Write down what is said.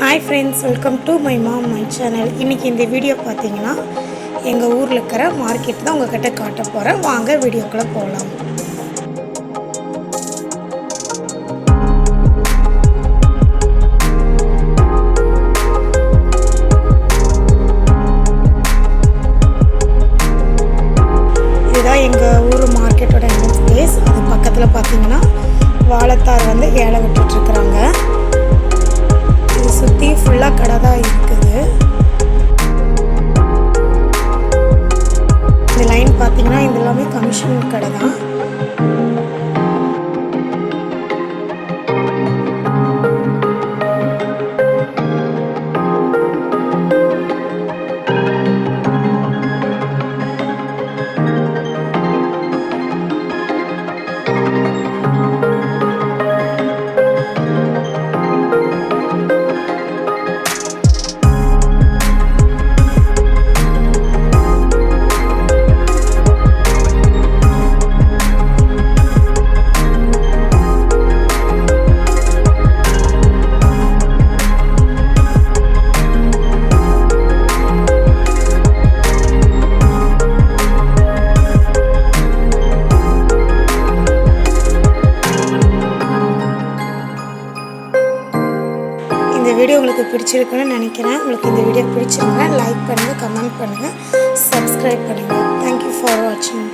Hi friends, welcome to my channel. இன்றைக்கி இந்த video பார்த்தீங்கன்னா எங்கள் ஊரில் இருக்கிற மார்க்கெட் தான் உங்கள்கிட்ட காட்ட போகிறேன். வாங்க வீடியோக்குள்ளே போகலாம். இதுதான் எங்கள் ஊர் மார்க்கெட்டோட என்ட்ரன்ஸ் பிளேஸ். அது பக்கத்தில் பார்த்தீங்கன்னா வாழைத்தார் வந்து ஏழை விட்டுட்ருக்குறாங்க. இது சுற்றி ஃபுல்லாக கடை தான் இருக்குது. இந்த லைன் பார்த்தீங்கன்னா இது எல்லாமே கமிஷன் கடை தான். இந்த வீடியோ உங்களுக்கு பிடிச்சிருக்குன்னு நினைக்கிறேன். உங்களுக்கு இந்த வீடியோ பிடிச்சிருந்தா லைக் பண்ணுங்கள், கமெண்ட் பண்ணுங்கள், சப்ஸ்கிரைப் பண்ணுங்கள். தேங்க்யூ ஃபார் வாட்சிங்.